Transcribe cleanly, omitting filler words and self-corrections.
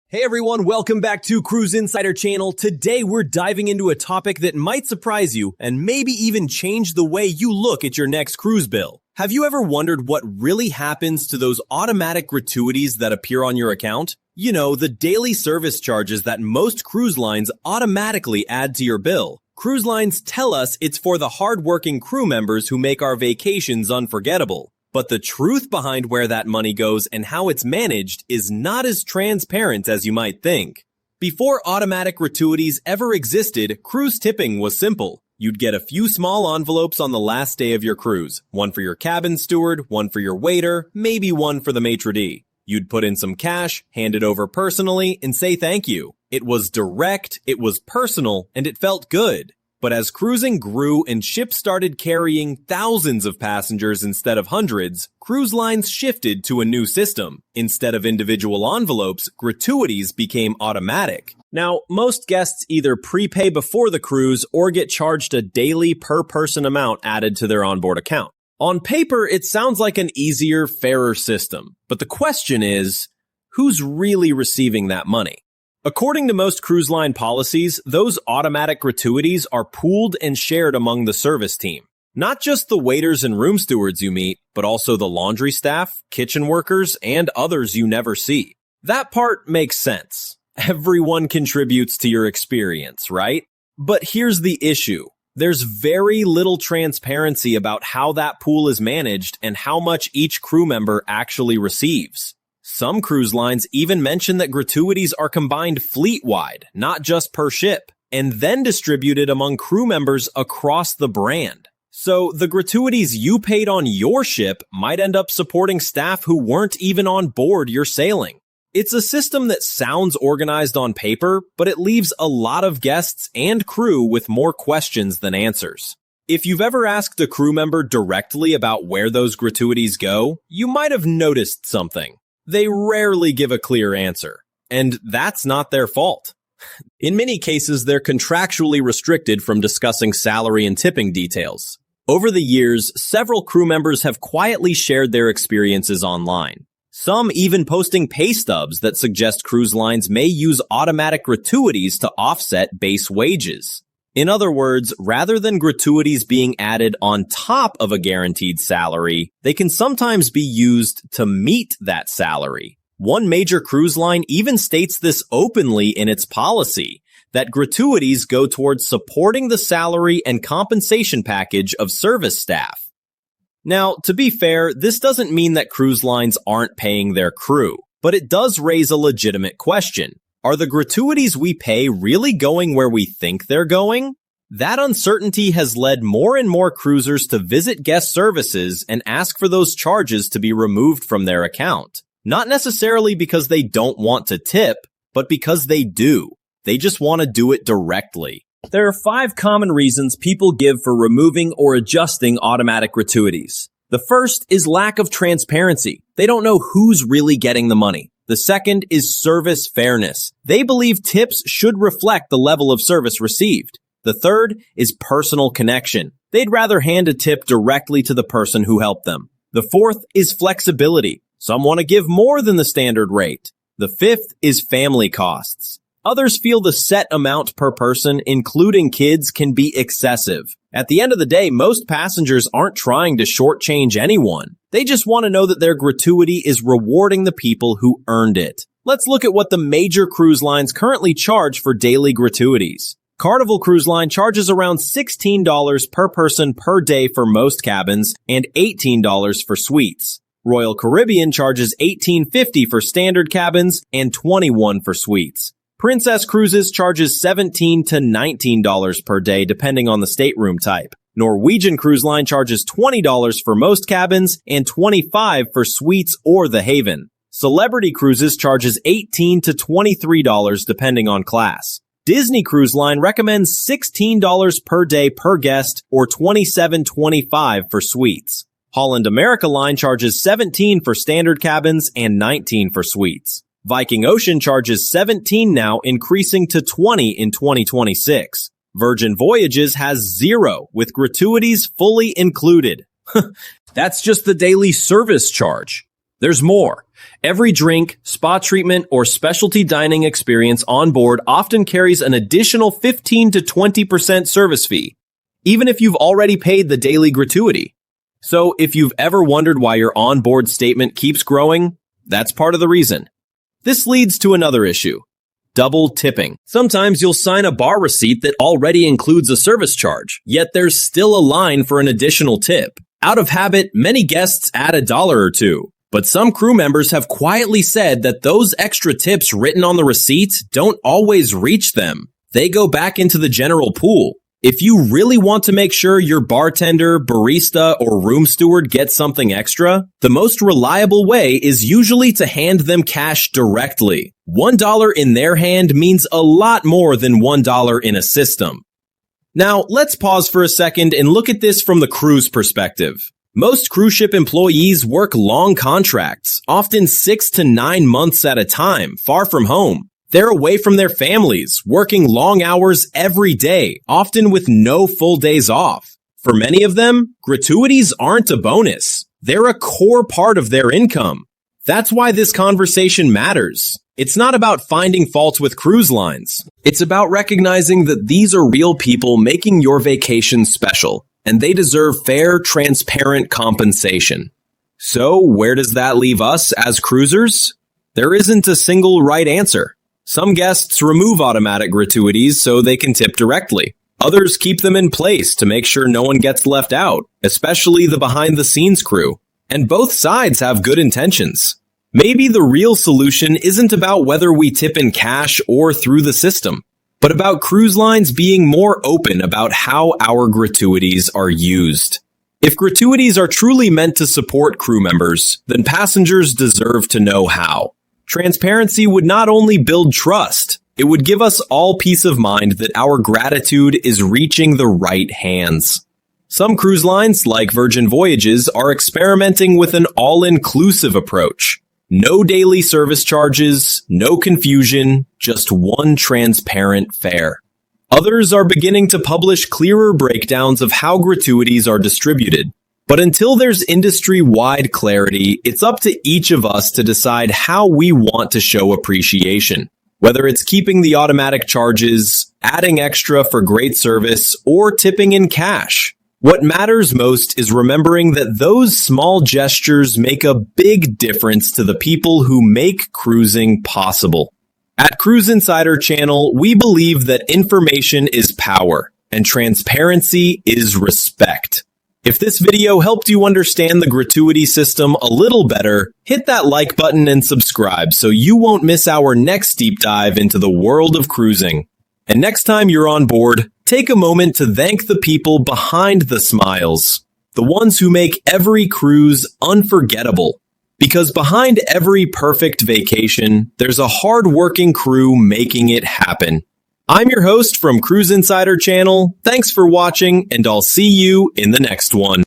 Hey everyone, welcome back to Cruise Insider Channel. Today we're diving into a topic that might surprise you and maybe even change the way you look at your next cruise bill. Have you ever wondered what really happens to those automatic gratuities that appear on your account? You know, the daily service charges that most cruise lines automatically add to your bill. Cruise lines tell us it's for the hardworking crew members who make our vacations unforgettable. But the truth behind where that money goes and how it's managed is not as transparent as you might think. Before automatic gratuities ever existed, cruise tipping was simple. You'd get a few small envelopes on the last day of your cruise. One for your cabin steward, one for your waiter, maybe one for the maitre d'. You'd put in some cash, hand it over personally, and say thank you. It was direct, it was personal, and it felt good. But as cruising grew and ships started carrying thousands of passengers instead of hundreds, cruise lines shifted to a new system. Instead of individual envelopes, gratuities became automatic. Now, most guests either prepay before the cruise or get charged a daily per-person amount added to their onboard account. On paper, it sounds like an easier, fairer system. But the question is, who's really receiving that money? According to most cruise line policies, those automatic gratuities are pooled and shared among the service team. Not just the waiters and room stewards you meet, but also the laundry staff, kitchen workers, and others you never see. That part makes sense. Everyone contributes to your experience, right? But here's the issue. There's very little transparency about how that pool is managed and how much each crew member actually receives. Some cruise lines even mention that gratuities are combined fleet-wide, not just per ship, and then distributed among crew members across the brand. So the gratuities you paid on your ship might end up supporting staff who weren't even on board your sailing. It's a system that sounds organized on paper, but it leaves a lot of guests and crew with more questions than answers. If you've ever asked a crew member directly about where those gratuities go, you might have noticed something. They rarely give a clear answer, and that's not their fault. In many cases, they're contractually restricted from discussing salary and tipping details. Over the years, several crew members have quietly shared their experiences online. Some even posting pay stubs that suggest cruise lines may use automatic gratuities to offset base wages. In other words, rather than gratuities being added on top of a guaranteed salary, they can sometimes be used to meet that salary. One major cruise line even states this openly in its policy, that gratuities go towards supporting the salary and compensation package of service staff. Now, to be fair, this doesn't mean that cruise lines aren't paying their crew, but it does raise a legitimate question. Are the gratuities we pay really going where we think they're going? That uncertainty has led more and more cruisers to visit guest services and ask for those charges to be removed from their account. Not necessarily because they don't want to tip, but because they do. They just want to do it directly. There are 5 common reasons people give for removing or adjusting automatic gratuities. The first is lack of transparency. They don't know who's really getting the money. The second is service fairness. They believe tips should reflect the level of service received. The third is personal connection. They'd rather hand a tip directly to the person who helped them. The fourth is flexibility. Some want to give more than the standard rate. The fifth is family costs. Others feel the set amount per person, including kids, can be excessive. At the end of the day, most passengers aren't trying to shortchange anyone. They just want to know that their gratuity is rewarding the people who earned it. Let's look at what the major cruise lines currently charge for daily gratuities. Carnival Cruise Line charges around $16 per person per day for most cabins and $18 for suites. Royal Caribbean charges $18.50 for standard cabins and $21 for suites. Princess Cruises charges $17 to $19 per day depending on the stateroom type. Norwegian Cruise Line charges $20 for most cabins and $25 for suites or the Haven. Celebrity Cruises charges $18 to $23 depending on class. Disney Cruise Line recommends $16 per day per guest or $27.25 for suites. Holland America Line charges $17 for standard cabins and $19 for suites. Viking Ocean charges $17 now, increasing to $20 in 2026. Virgin Voyages has $0, with gratuities fully included. That's just the daily service charge. There's more. Every drink, spa treatment, or specialty dining experience on board often carries an additional 15 to 20% service fee, even if you've already paid the daily gratuity. So if you've ever wondered why your onboard statement keeps growing, that's part of the reason. This leads to another issue: double tipping. Sometimes you'll sign a bar receipt that already includes a service charge, yet there's still a line for an additional tip. Out of habit, many guests add $1 or $2. But some crew members have quietly said that those extra tips written on the receipt don't always reach them. They go back into the general pool. If you really want to make sure your bartender, barista, or room steward gets something extra, the most reliable way is usually to hand them cash directly. $1 in their hand means a lot more than $1 in a system. Now, let's pause for a second and look at this from the crew's perspective. Most cruise ship employees work long contracts, often 6 to 9 months at a time, far from home. They're away from their families, working long hours every day, often with no full days off. For many of them, gratuities aren't a bonus. They're a core part of their income. That's why this conversation matters. It's not about finding fault with cruise lines. It's about recognizing that these are real people making your vacation special, and they deserve fair, transparent compensation. So, where does that leave us as cruisers? There isn't a single right answer. Some guests remove automatic gratuities so they can tip directly. Others keep them in place to make sure no one gets left out, especially the behind-the-scenes crew. And both sides have good intentions. Maybe the real solution isn't about whether we tip in cash or through the system, but about cruise lines being more open about how our gratuities are used. If gratuities are truly meant to support crew members, then passengers deserve to know how. Transparency would not only build trust, it would give us all peace of mind that our gratitude is reaching the right hands. Some cruise lines, like Virgin Voyages, are experimenting with an all-inclusive approach. No daily service charges, no confusion, just one transparent fare. Others are beginning to publish clearer breakdowns of how gratuities are distributed. But until there's industry-wide clarity, it's up to each of us to decide how we want to show appreciation. Whether it's keeping the automatic charges, adding extra for great service, or tipping in cash. What matters most is remembering that those small gestures make a big difference to the people who make cruising possible. At Cruise Insider Channel, we believe that information is power, and transparency is respect. If this video helped you understand the gratuity system a little better, hit that like button and subscribe so you won't miss our next deep dive into the world of cruising. And next time you're on board, take a moment to thank the people behind the smiles, the ones who make every cruise unforgettable. Because behind every perfect vacation, there's a hardworking crew making it happen. I'm your host from Cruise Insider Channel. Thanks for watching, and I'll see you in the next one.